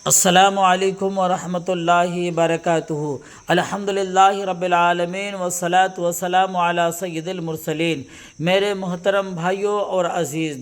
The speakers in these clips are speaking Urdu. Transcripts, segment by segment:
السلام علیکم ورحمۃ اللہ وبرکاتہ۔ الحمدللہ رب العالمین والصلاة والسلام علی سید المرسلین۔ میرے محترم بھائیوں اور عزیز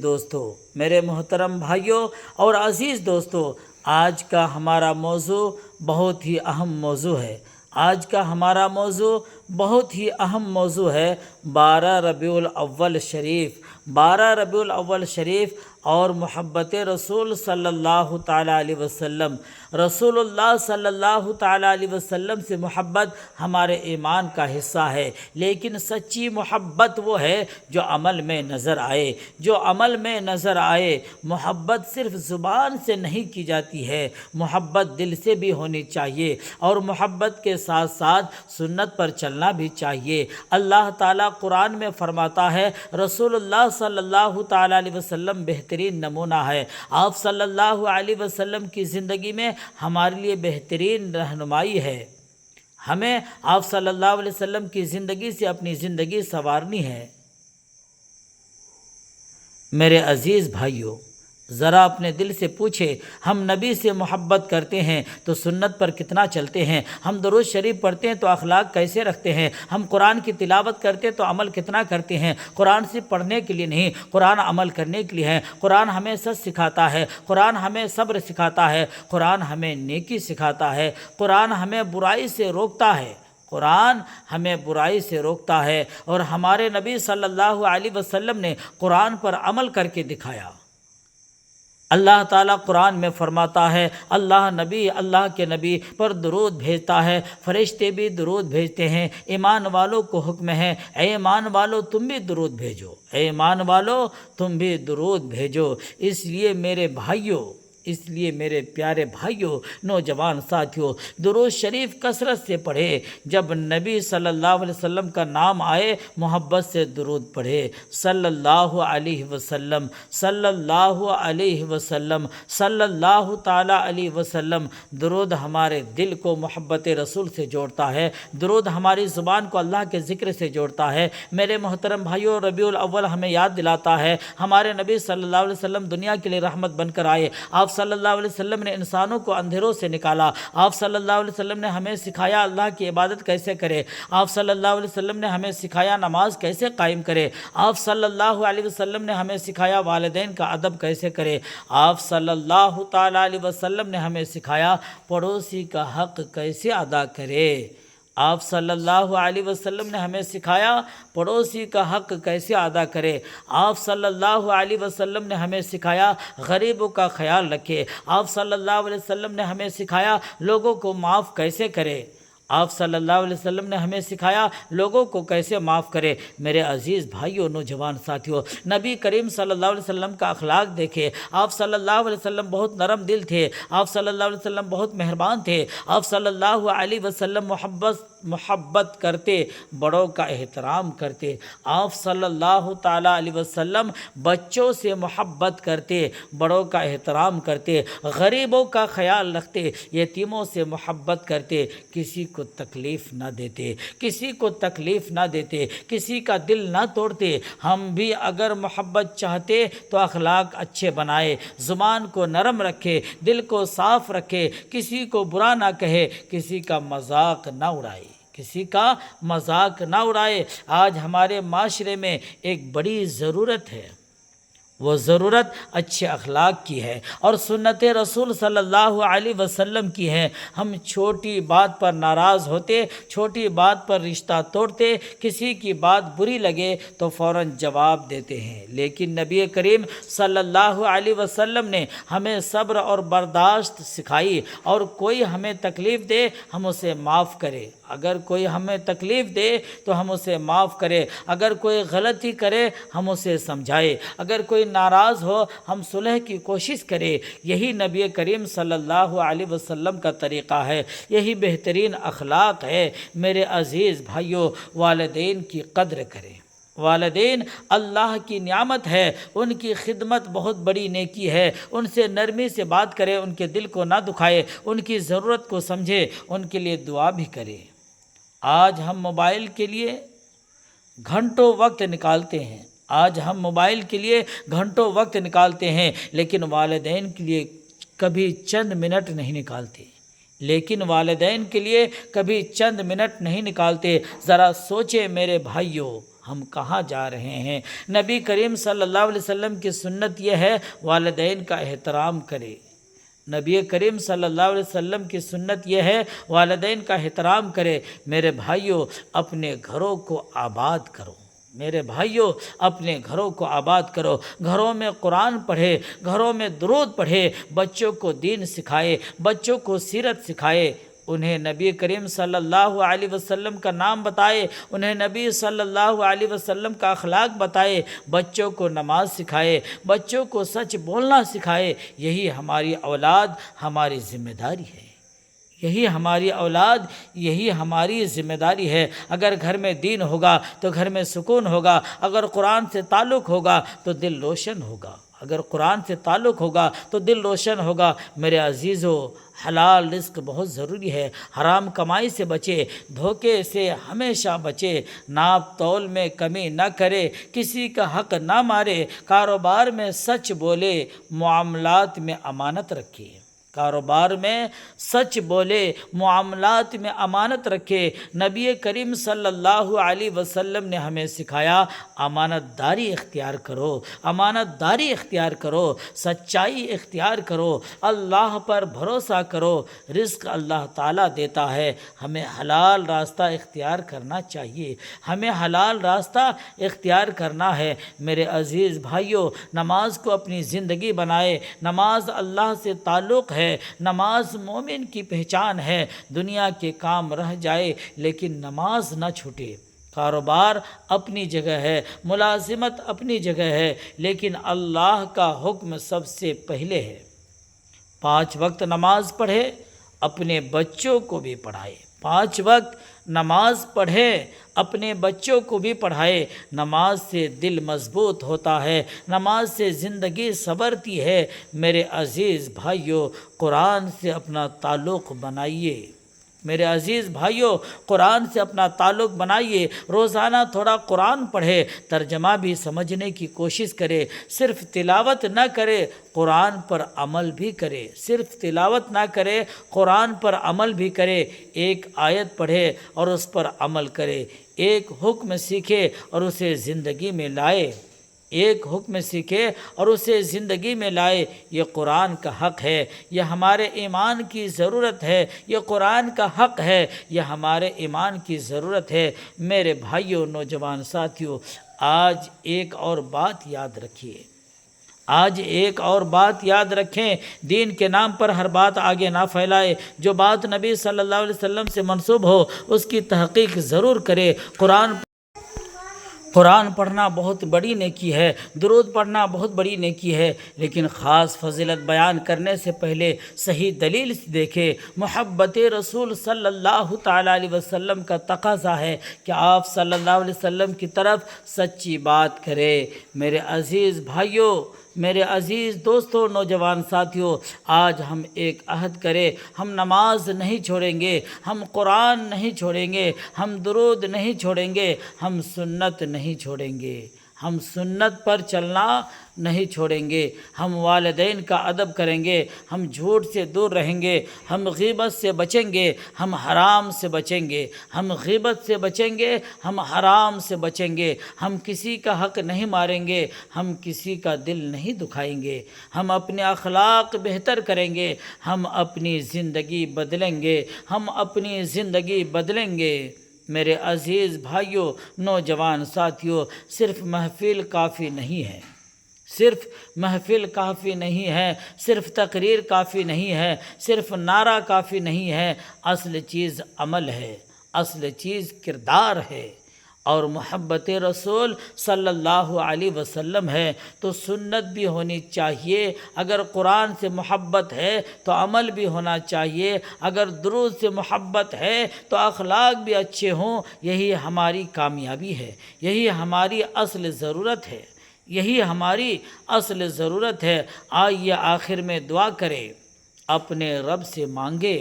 دوستو، آج کا ہمارا موضوع بہت ہی اہم موضوع ہے۔ آج کا ہمارا موضوع بہت ہی اہم موضوع ہے 12 ربیع الاول شریف۔ 12 ربیع الاول شریف اور محبت رسول صلی اللہ تعالیٰ علیہ وسلم۔ رسول اللہ صلی اللہ تعالیٰ علیہ وسلم سے محبت ہمارے ایمان کا حصہ ہے، لیکن سچی محبت وہ ہے جو عمل میں نظر آئے، محبت صرف زبان سے نہیں کی جاتی ہے، محبت دل سے بھی ہونی چاہیے، اور محبت کے ساتھ ساتھ سنت پر چلنا بھی چاہیے۔ اللہ تعالیٰ قرآن میں فرماتا ہے، رسول اللہ صلی اللہ تعالیٰ علیہ وسلم بہترین نمونہ ہے۔ آپ صلی اللہ علیہ وسلم کی زندگی میں ہمارے لیے بہترین رہنمائی ہے۔ ہمیں آپ صلی اللہ علیہ وسلم کی زندگی سے اپنی زندگی سنوارنی ہے۔ میرے عزیز بھائیوں، ذرا اپنے دل سے پوچھے، ہم نبی سے محبت کرتے ہیں تو سنت پر کتنا چلتے ہیں؟ ہم درود شریف پڑھتے ہیں تو اخلاق کیسے رکھتے ہیں؟ ہم قرآن کی تلاوت کرتے تو عمل کتنا کرتے ہیں؟ قرآن صرف پڑھنے کے لیے نہیں، قرآن عمل کرنے کے لیے ہے۔ قرآن ہمیں سچ سکھاتا ہے، قرآن ہمیں صبر سکھاتا ہے، قرآن ہمیں نیکی سکھاتا ہے، قرآن ہمیں برائی سے روکتا ہے، اور ہمارے نبی صلی اللہ علیہ وسلم نے قرآن پر عمل کر کے دکھایا۔ اللہ تعالیٰ قرآن میں فرماتا ہے، اللہ کے نبی پر درود بھیجتا ہے، فرشتے بھی درود بھیجتے ہیں۔ ایمان والوں کو حکم ہے، اے ایمان والو تم بھی درود بھیجو۔ اس لیے میرے پیارے بھائیوں، نوجوان ساتھیوں، درود شریف کثرت سے پڑھے۔ جب نبی صلی اللہ علیہ وسلم کا نام آئے، محبت سے درود پڑھے۔ صلی اللہ علیہ وسلم، صلی اللہ علیہ وسلم، صلی اللہ تعالیٰ علیہ وسلم۔ درود ہمارے دل کو محبت رسول سے جوڑتا ہے، درود ہماری زبان کو اللہ کے ذکر سے جوڑتا ہے۔ میرے محترم بھائیوں، ربیع الاول ہمیں یاد دلاتا ہے، ہمارے نبی صلی اللہ علیہ وسلم دنیا کے لیے رحمت بن کر آئے۔ آپ صلی اللہ علیہ وسلم نے انسانوں کو اندھیروں سے نکالا۔ آپ صلی اللہ علیہ وسلم نے ہمیں سکھایا اللہ کی عبادت کیسے کرے۔ آپ صلی اللہ علیہ وسلم نے ہمیں سکھایا نماز کیسے قائم کرے۔ آپ صلی اللہ علیہ وسلم نے ہمیں سکھایا والدین کا ادب کیسے کرے۔ آپ صلی اللہ تعالیٰ علیہ وسلم نے ہمیں سکھایا پڑوسی کا حق کیسے ادا کرے۔ آپ صلی اللہ علیہ وسلم نے ہمیں سکھایا پڑوسی کا حق کیسے ادا کرے۔ آپ صلی اللہ علیہ وسلم نے ہمیں سکھایا غریبوں کا خیال رکھے۔ آپ صلی اللہ علیہ وسلم نے ہمیں سکھایا لوگوں کو معاف کیسے کرے۔ آپ صلی اللہ علیہ وسلم نے ہمیں سکھایا لوگوں کو کیسے معاف کرے۔ میرے عزیز بھائیوں، نوجوان ساتھیوں، نبی کریم صلی اللہ علیہ وسلم کا اخلاق دیکھے۔ آپ صلی اللہ علیہ وسلم بہت نرم دل تھے، آپ صلی اللہ علیہ وسلم بہت مہربان تھے، آپ صلی اللہ علیہ وسلم محبت کرتے، بڑوں کا احترام کرتے۔ آپ صلی اللہ تعالیٰ علیہ وسلم بچوں سے محبت کرتے، بڑوں کا احترام کرتے، غریبوں کا خیال رکھتے، یتیموں سے محبت کرتے، کسی کو تکلیف نہ دیتے، کسی کا دل نہ توڑتے۔ ہم بھی اگر محبت چاہتے تو اخلاق اچھے بنائے، زبان کو نرم رکھے، دل کو صاف رکھے، کسی کو برا نہ کہے، کسی کا مذاق نہ اڑائے۔ آج ہمارے معاشرے میں ایک بڑی ضرورت ہے، وہ ضرورت اچھے اخلاق کی ہے اور سنت رسول صلی اللہ علیہ وسلم کی ہے۔ ہم چھوٹی بات پر ناراض ہوتے، چھوٹی بات پر رشتہ توڑتے، کسی کی بات بری لگے تو فوراً جواب دیتے ہیں، لیکن نبی کریم صلی اللہ علیہ وسلم نے ہمیں صبر اور برداشت سکھائی، اور کوئی ہمیں تکلیف دے ہم اسے معاف کرے۔ اگر کوئی ہمیں تکلیف دے تو ہم اسے معاف کرے، اگر کوئی غلطی کرے ہم اسے سمجھائے، اگر کوئی ناراض ہو ہم صلح کی کوشش کریں۔ یہی نبی کریم صلی اللہ علیہ وسلم کا طریقہ ہے، یہی بہترین اخلاق ہے۔ میرے عزیز بھائیوں، والدین کی قدر کریں۔ والدین اللہ کی نعمت ہے، ان کی خدمت بہت بڑی نیکی ہے۔ ان سے نرمی سے بات کرے، ان کے دل کو نہ دکھائے، ان کی ضرورت کو سمجھے، ان کے لیے دعا بھی کرے۔ آج ہم موبائل کے لیے گھنٹوں وقت نکالتے ہیں، لیکن والدین کے لیے کبھی چند منٹ نہیں نکالتے، لیکن والدین کے لیے کبھی چند منٹ نہیں نکالتے۔ ذرا سوچیں میرے بھائیوں، ہم کہاں جا رہے ہیں؟ نبی کریم صلی اللہ علیہ وسلم کی سنت یہ ہے والدین کا احترام کرے۔ نبی کریم صلی اللہ علیہ وسلم کی سنت یہ ہے والدین کا احترام کرے۔ میرے بھائیوں، اپنے گھروں کو آباد کرو، میرے بھائیوں اپنے گھروں کو آباد کرو، گھروں میں قرآن پڑھے، گھروں میں درود پڑھے، بچوں کو دین سکھائے، بچوں کو سیرت سکھائے، انہیں نبی کریم صلی اللہ علیہ وسلم کا نام بتائے، انہیں نبی صلی اللہ علیہ وسلم کا اخلاق بتائے، بچوں کو نماز سکھائے، بچوں کو سچ بولنا سکھائے۔ یہی ہماری اولاد ہماری ذمہ داری ہے، یہی ہماری اولاد، یہی ہماری ذمہ داری ہے۔ اگر گھر میں دین ہوگا تو گھر میں سکون ہوگا، اگر قرآن سے تعلق ہوگا تو دل روشن ہوگا، اگر قرآن سے تعلق ہوگا تو دل روشن ہوگا۔ میرے عزیزو، حلال رزق بہت ضروری ہے، حرام کمائی سے بچے، دھوکے سے ہمیشہ بچے، ناپ تول میں کمی نہ کرے، کسی کا حق نہ مارے، کاروبار میں سچ بولے، معاملات میں امانت رکھے، کاروبار میں سچ بولے، معاملات میں امانت رکھے۔ نبی کریم صلی اللہ علیہ وسلم نے ہمیں سکھایا امانت داری اختیار کرو، امانت داری اختیار کرو، سچائی اختیار کرو، اللہ پر بھروسہ کرو۔ رزق اللہ تعالیٰ دیتا ہے، ہمیں حلال راستہ اختیار کرنا چاہیے، ہمیں حلال راستہ اختیار کرنا ہے۔ میرے عزیز بھائیوں، نماز کو اپنی زندگی بنائے، نماز اللہ سے تعلق ہے، نماز مومن کی پہچان ہے۔ دنیا کے کام رہ جائے لیکن نماز نہ چھوٹے۔ کاروبار اپنی جگہ ہے، ملازمت اپنی جگہ ہے، لیکن اللہ کا حکم سب سے پہلے ہے۔ 5 وقت نماز پڑھے، اپنے بچوں کو بھی پڑھائے، 5 وقت نماز پڑھے، اپنے بچوں کو بھی پڑھائے۔ نماز سے دل مضبوط ہوتا ہے، نماز سے زندگی سنورتی ہے۔ میرے عزیز بھائیوں، قرآن سے اپنا تعلق بنائیے، میرے عزیز بھائیوں قرآن سے اپنا تعلق بنائیے۔ روزانہ تھوڑا قرآن پڑھے، ترجمہ بھی سمجھنے کی کوشش کرے، صرف تلاوت نہ کرے، قرآن پر عمل بھی کرے، صرف تلاوت نہ کرے، قرآن پر عمل بھی کرے۔ ایک آیت پڑھے اور اس پر عمل کرے، ایک حکم سیکھے اور اسے زندگی میں لائے، ایک حکم سیکھے اور اسے زندگی میں لائے۔ یہ قرآن کا حق ہے، یہ ہمارے ایمان کی ضرورت ہے، یہ قرآن کا حق ہے، یہ ہمارے ایمان کی ضرورت ہے۔ میرے بھائیوں، نوجوان ساتھیوں، آج ایک اور بات یاد رکھیے، آج ایک اور بات یاد رکھیں، دین کے نام پر ہر بات آگے نہ پھیلائے۔ جو بات نبی صلی اللہ علیہ وسلم سے منسوب ہو اس کی تحقیق ضرور کرے۔ قرآن پڑھنا بہت بڑی نیکی ہے، درود پڑھنا بہت بڑی نیکی ہے، لیکن خاص فضیلت بیان کرنے سے پہلے صحیح دلیل دیکھے۔ محبت رسول صلی اللہ تعالیٰ علیہ وسلم کا تقاضا ہے کہ آپ صلی اللہ علیہ وسلم کی طرف سچی بات کرے۔ میرے عزیز بھائیوں، میرے عزیز دوستوں، نوجوان ساتھیوں، آج ہم ایک عہد کریں، ہم نماز نہیں چھوڑیں گے، ہم قرآن نہیں چھوڑیں گے، ہم درود نہیں چھوڑیں گے، ہم سنت نہیں چھوڑیں گے، ہم سنت پر چلنا نہیں چھوڑیں گے، ہم والدین کا ادب کریں گے، ہم جھوٹ سے دور رہیں گے، ہم غیبت سے بچیں گے، ہم حرام سے بچیں گے، ہم غیبت سے بچیں گے، ہم حرام سے بچیں گے، ہم کسی کا حق نہیں ماریں گے، ہم کسی کا دل نہیں دکھائیں گے، ہم اپنے اخلاق بہتر کریں گے، ہم اپنی زندگی بدلیں گے، ہم اپنی زندگی بدلیں گے۔ میرے عزیز بھائیوں، نوجوان ساتھیوں، صرف محفل کافی نہیں ہے، صرف محفل کافی نہیں ہے، صرف تقریر کافی نہیں ہے، صرف نعرہ کافی نہیں ہے۔ اصل چیز عمل ہے، اصل چیز کردار ہے، اور محبت رسول صلی اللہ علیہ وسلم ہے تو سنت بھی ہونی چاہیے۔ اگر قرآن سے محبت ہے تو عمل بھی ہونا چاہیے، اگر درود سے محبت ہے تو اخلاق بھی اچھے ہوں۔ یہی ہماری کامیابی ہے، یہی ہماری اصل ضرورت ہے، یہی ہماری اصل ضرورت ہے۔ آئیے آخر میں دعا کریں، اپنے رب سے مانگے،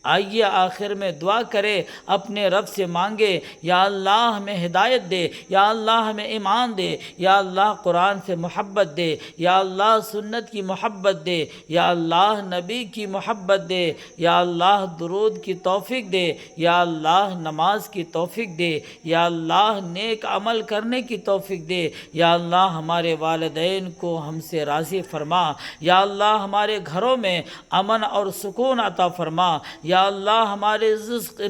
آئیے آخر میں دعا کرے، اپنے رب سے مانگے، یا اللہ ہمیں ہدایت دے، یا اللہ ہمیں ایمان دے، یا اللہ قرآن سے محبت دے، یا اللہ سنت کی محبت دے، یا اللہ نبی کی محبت دے، یا اللہ درود کی توفیق دے، یا اللہ نماز کی توفیق دے، یا اللہ نیک عمل کرنے کی توفیق دے، یا اللہ ہمارے والدین کو ہم سے راضی فرما، یا اللہ ہمارے گھروں میں امن اور سکون عطا فرما، یا اللہ ہمارے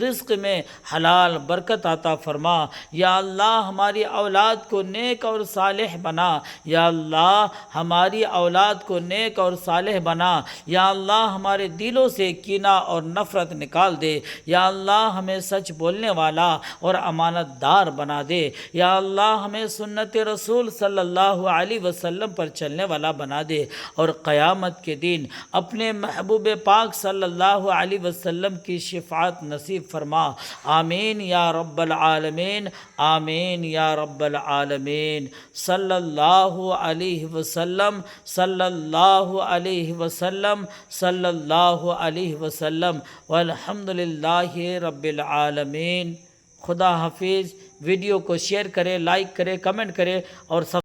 رزق میں حلال برکت عطا فرما، یا اللہ ہماری اولاد کو نیک اور صالح بنا، یا اللہ ہماری اولاد کو نیک اور صالح بنا، یا اللہ ہمارے دلوں سے کینہ اور نفرت نکال دے، یا اللہ ہمیں سچ بولنے والا اور امانت دار بنا دے، یا اللہ ہمیں سنت رسول صلی اللہ علیہ وسلم پر چلنے والا بنا دے، اور قیامت کے دن اپنے محبوب پاک صلی اللہ علیہ وسلم کی شفاعت نصیب فرما، آمین یا رب العالمین، آمین یا رب العالمین، صلی اللہ علیہ وسلم، صلی اللہ علیہ وسلم، صلی اللہ علیہ وسلم، والحمد للہ رب العالمین۔ خدا حافظ۔ ویڈیو کو شیئر کرے، لائک کرے، کمنٹ کرے اور